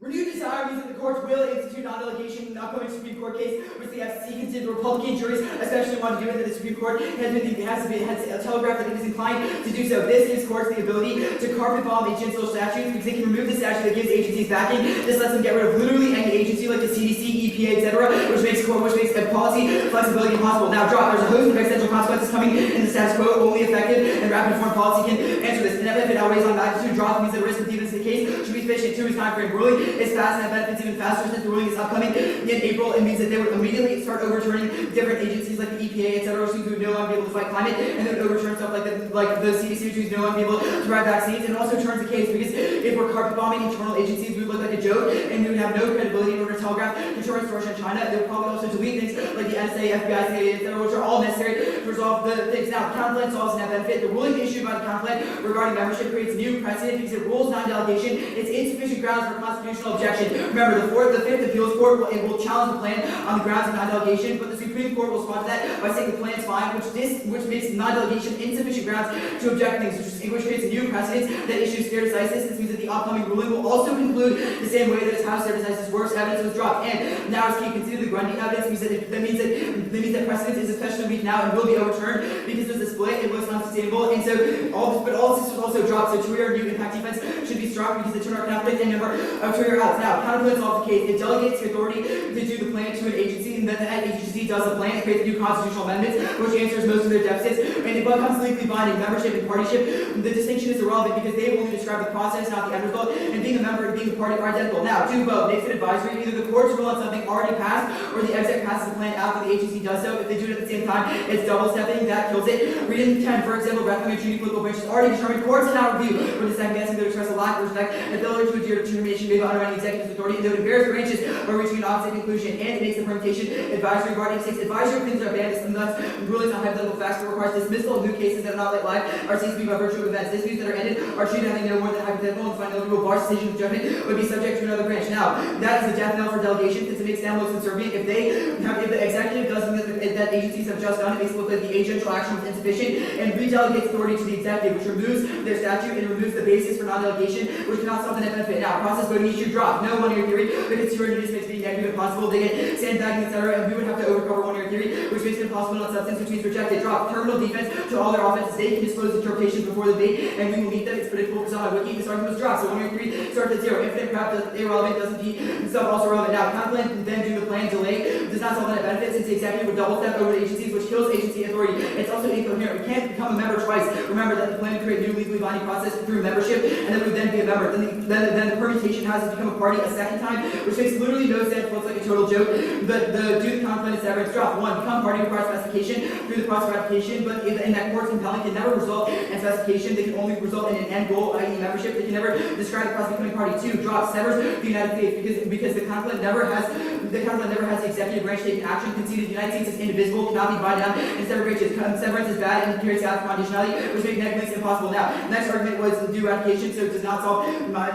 Renewed desire means that the courts will institute non-delegation in an upcoming Supreme Court case, which the FCC considers Republican juries especially want to do it, that the Supreme Court has telegraphed that it is inclined to do so. This gives courts the ability to carpet bomb agency statutes because they can remove the statute that gives agencies backing. This lets them get rid of literally any agency like the CDC, EPA, etc., which makes a policy flexibility impossible. Now, there's a host of existential consequences coming in the status quo. Only effective and rapid foreign policy can answer this. And if it outweighs on magnitude, means that the risk of defense in the case should be sufficient. 2 is time frame. Ruling is fast and that benefits even faster since the ruling is upcoming in April. It means that they would immediately start overturning different agencies like the EPA, etc., who would no longer be able to fight climate, and then overturn stuff like the CDC, which is no longer be able to provide vaccines. And it also turns the case because if we're carpet bombing internal agencies, we would look like a joke, and we would have no credibility in order to telegraph control restoration in China. They would probably also delete things like the NSA, FBI, CIA, etc., which are all necessary to resolve the things. Now, counterplan solves net benefit. The ruling issued by the counterplan regarding membership creates new precedent because it rules non-delegation. It's insufficient grounds for constitutional objection. Remember, the Fifth Appeals Court will challenge the plan on the grounds of non-delegation, but the Supreme Court will respond to that by saying the plan is fine, which makes non-delegation insufficient grounds to object things, which creates a new precedent that issues stare decisis. This means that the upcoming ruling will also conclude the same way that is how stare decisis works. Evidence was dropped, and now as key consider the Grundy evidence that means that precedent is especially weak now and will be overturned because there's a split. It was unsustainable, and so all this was also dropped. So Trier new impact defense should be struck because the two-hour conflict and number of Trier outs. Now, counterplan solves the case. It delegates the authority to do the plan to an agency, and then that agency does the plan. It creates new constitutional amendments, which answers most of their deficits, and it becomes legally binding. Membership and partyship, the distinction is irrelevant because they only describe the process, not the end result, and being a member and being a party are identical. Now, do both. Makes it advisory. Either the courts rule on something already passed, or the exec passes the plan after the agency does so. If they do it at the same time, it's double stepping. That kills it. Reading 10, for example, recommending treaty political branches already determined. Courts cannot review for the second guessing. They express a lack of respect and ability to adhere to determination made by underwriting executive authority, and they would embarrass branches by reaching an opposite conclusion. And it makes the permutation advisory. Guardian 6 advisory opinions are banned and thus rulings on hypothetical facts that requires dismissal of new cases that are not let live are seen to be by virtue of events. Disputes that are ended are treated having no more than hypothetical, and final legal bar decision of judgment would be subject to another branch. Now, that is the death knell for delegation since it makes them look subservient. If the executive does something that agencies have just done, it makes it look like the agential action was insufficient and redelegates authority to the executive, which removes their statute and removes the basis for non-delegation, which cannot solve the net benefit. Now, process voting issue drop. No one-year theory, but it's your duties makes being negative impossible. They get sandbagging, etc., and we would have to overcover one-year theory, which makes it impossible on substance, which means rejected. Drop. Terminal defense to all their offenses. They can disclose interpretations before the debate, and we will meet them. It's predictable for on wiki. This argument was dropped. So one-year theory starts at 0. Infinite crap does irrelevant, doesn't be stuff also relevant. Now, counterplan can then do the plan delay. Does not solve the net benefit since the executive would double step over the agencies, which kills agency authority. It's also incoherent. We can't become a member twice. Remember that the plan would create a new legally binding process through membership, and then we would then be a member. Then the permutation has to become a party a second time, which makes literally no sense. Looks like a total joke. The do the counterplan is severance drop. 1. Become party requires specification through the process of ratification, but in that court's compelling can never result in specification. They can only result in an end goal, i.e. membership. They can never describe the process of becoming party. 2. Drop. Severs the United States because the counterplan never has the executive branch taking action. Conceded the United States is indivisible, cannot be divided down in separate branches. Severance is bad and carries out conditionality, which makes negligence impossible. Now, next argument was due ratification, so it does not solve.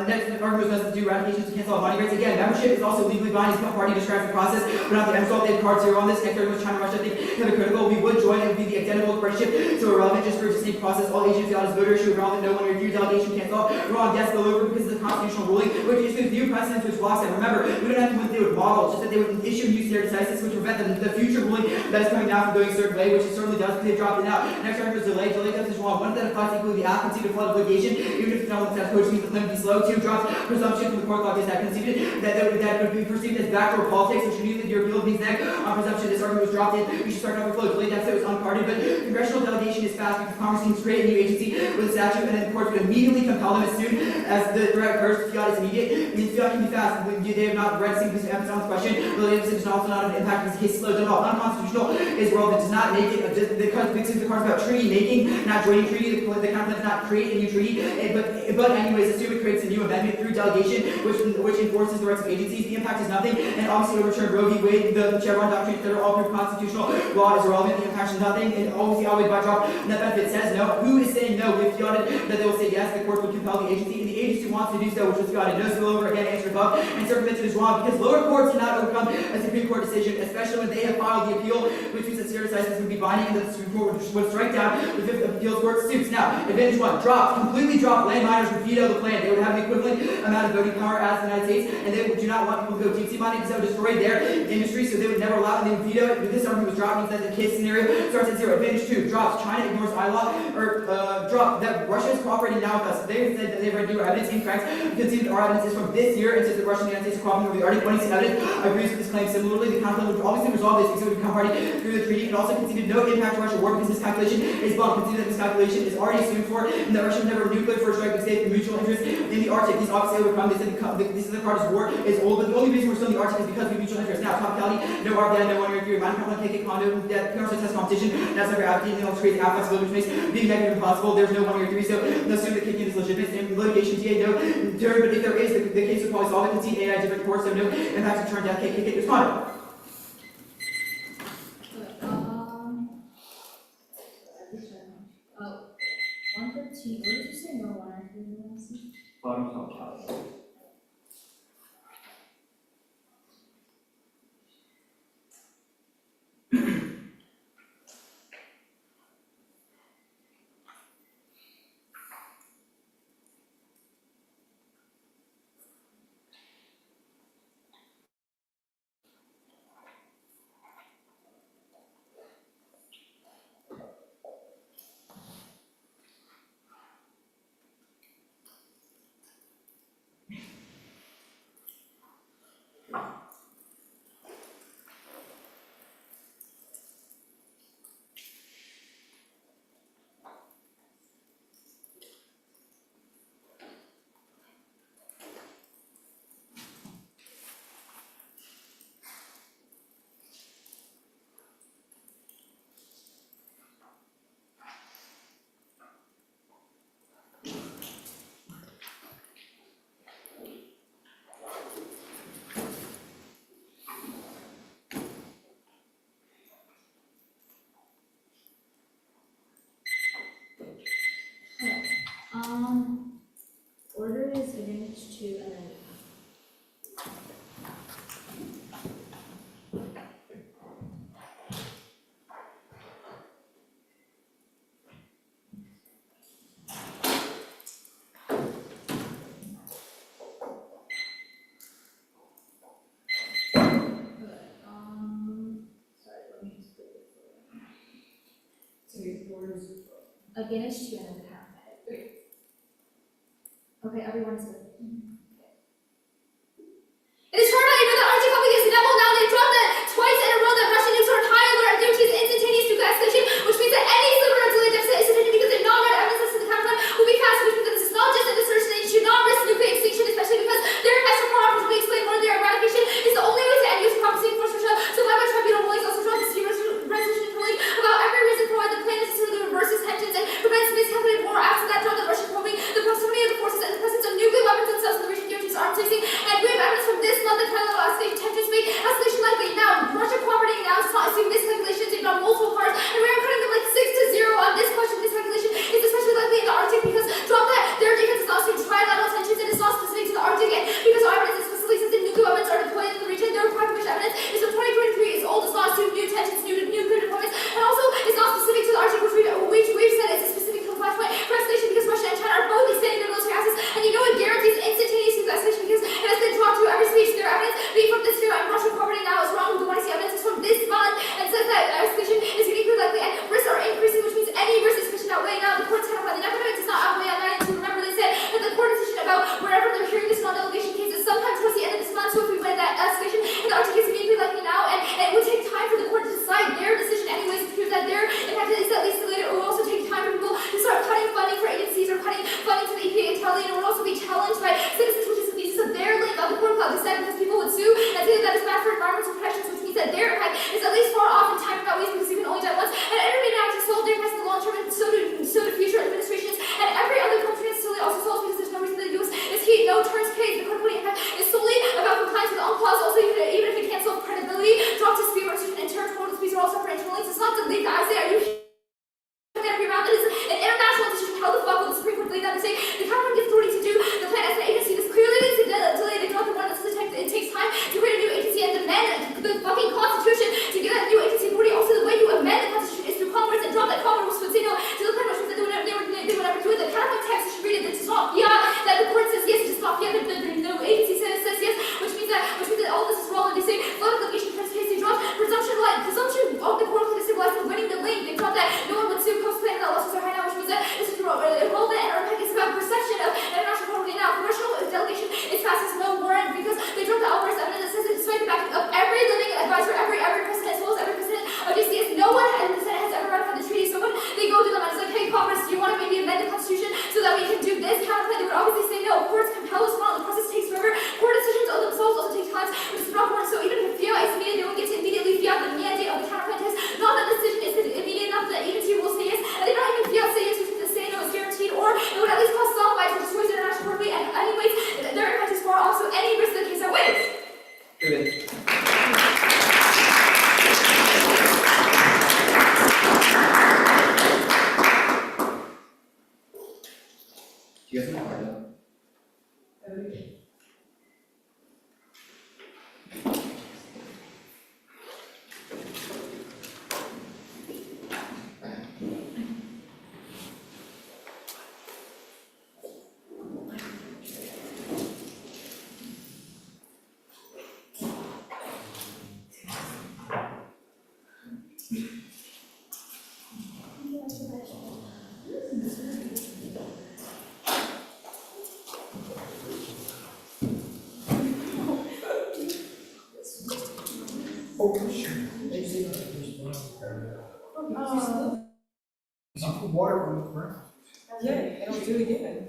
Next argument was due ratification, so cancel all money rates. Again, membership is also legally binding. Some party describes the process, but not the end result. They have card 0 on this. Next argument was China, Russia. I think hypocritical. We would join. It would be the identical partnership, so irrelevant just for the same process. All agencies out as voters should relevant. No one review delegation cancel. Wrong. Yes, go over because of the constitutional ruling, which issues new precedents which blocks it. Remember, we don't have to what they would model, just that they would issue new stare decisis, which prevent the future ruling that is coming down from going a certain way, which it certainly does because they dropped it out. Next argument was delay. Delay test is wrong. One that applies equally the app conceded flood of litigation, even if no one says coach means the claim to be slow. 2. Drops presumption from the court law is that conceded that would be perceived as backdoor politics, which should mean that your appeal means neck on presumption. This argument was dropped in. We should start off with flow. Delay test was unparted, but congressional delegation is fast because Congress can create a new agency with a statute, and then the courts would immediately compel them as soon as the threat occurs. Fiat is immediate. I mean, fiat can be fast. They have not read single emphasis on this question. Related emphasis is also not an impact because the case is slow at all. Unconstitutional is relevant. Does not make it the cards about treaty making, not joining treaty. The counterplan does not create a new treaty, but anyways, assume it creates a new amendment through delegation, which enforces the rights of agencies. The impact is nothing, and obviously overturned Roe v. Wade, the Chevron doctrine, etc. All through constitutional law is irrelevant. The impact is nothing, and obviously always by drop. Net benefit says no. Who is saying no? We've fiated that they will say yes. The court will compel the agency, and the agency wants to do so, which was fiated. No spillover. Again, answer above, and circumvention is wrong because lower courts cannot that will become a Supreme Court decision, especially when they have filed the appeal, which means that Sierra decisis would be binding and that the Supreme Court would strike down the Fifth Appeals Court suits. Now, advantage one, completely drop. Land miners would veto the plan. They would have the equivalent amount of voting power as the United States, and they do not want people to go deep sea mining because that would destroy their industry, so they would never allow it, and they would veto it. But this argument was dropped, means that the case scenario starts at zero. Advantage two, drops. China ignores ILA, or drop, that Russia is cooperating now with us. They said that they've already do evidence incorrect. You can see that our evidence is from this year, and says that Russia and the United States are cooperating with the Arctic. When he evidence agrees with this claim. Similarly, the conflict would obviously resolve this because it would become party through the treaty, and also conceded no impact to Russia war because this calculation is bunk. Conceded that this calculation is already assumed for, and that Russia would never nuclear first strike, but state the mutual interest in the Arctic. These obviously overcome. They said this is the part of war is old, but the only reason we're still in the Arctic is because we have mutual interest. Now, topicality, no RBI, no 1 year theory, mind control, can't get condo, that PR test competition, that's never happening, and also creates half flexibility, which makes being negative impossible. There's no 1 year theory, so no assume that kicking is legitimate. In litigation, TA, no turn, but if there is, the case would probably solve it. Concede AI different courts, so no impact to turn down, can't kick it, there's condo. Oh, 113. What did you say? No 113. Bottom topicality. Order is advantage 2 and then sorry, let me just put this away. So the orders. Advantage 2 and then the pound. Okay, everyone's good. It is short that the Arctic conflict is inevitable now. They've dropped that twice in a row that Russian nukes are high alert and guarantees instantaneous nuclear escalation, which means that any sliver of delay deficit is sufficient because they've not read evidence as to the counterfront will be fast, which means that this is not just an assertion that you should not risk nuclear extinction, especially because their investor profits will explain more. Their eradication is the only way to end use compensating force for Russia. So why would tribunal rulings also draw this resolution ruling about every reason for why the plan is to reverse its tensions and prevent miscalculated war after that draw the Russian probing the proximity of the forces and the presence of nuclear weapons themselves in the region guarantees arms racing, and we have evidence from this month that parallel escalation tensions make escalation likely. Now, Russia cooperating now is not assuming miscalculations, they've got multiple parts, and we are cutting them like 6-0 on this question. Miscalculation is especially likely in the Arctic because drop that their defense is not assuming trilateral tensions and it's not specific to the Arctic, and because our evidence is specifically since the nuclear weapons are deployed in the region, their practical evidence is from 2023 is old, does not assume new tensions, new nuclear deployments, and also is not specific to the Arctic, which we've said is a specific flashpoint for escalation because Russia and China are both expanding their military assets, and you know it guarantees instantaneous nuclear escalation because it has been dropped to every speech. Their evidence being from this year and Russia cooperating now is wrong. The one I see evidence is from this month and says that escalation is uniquely likely and risks are increasing, which means any risk is sufficient outweigh. Now the court's kind of the evidence does not outweigh on that. And to remember, they said that the court decision about wherever they're hearing this non-delegation case is sometimes towards the end of this month. So if we win that escalation, and the Arctic is uniquely likely now, and it would take time for the court to decide their decision anyways to prove that their impact is at least related. It will also take time for people to start cutting funding for agencies or cutting funding to the EPA and Tele, and it would also be challenged by citizens, which is the thesis of their link on the court cloud. They said because people would sue and say that is bad for environmental protections, which means that their impact is at least far off in time about ways because you've been only done once. And intermediate act to solve their impact in the long term, and so do future administrations. And every other country necessarily also solves because there's no reason the US is heat, no turns paid. The court impact is solely about compliance with the clause. Also, even if it can't solve credibility, drop dispute resolution and territorial disputes are all separate interlinks. It's not to leave the I say, are you around it is an international decision. How the fuck will the Supreme Court believe that and say the Cabinet gets authority to do the plan as an agency? This clearly needs to delay. They don't want this to take. It takes time to create a new agency and demand Oh, sure. You put water on the ground. Yeah, and I'll do it again.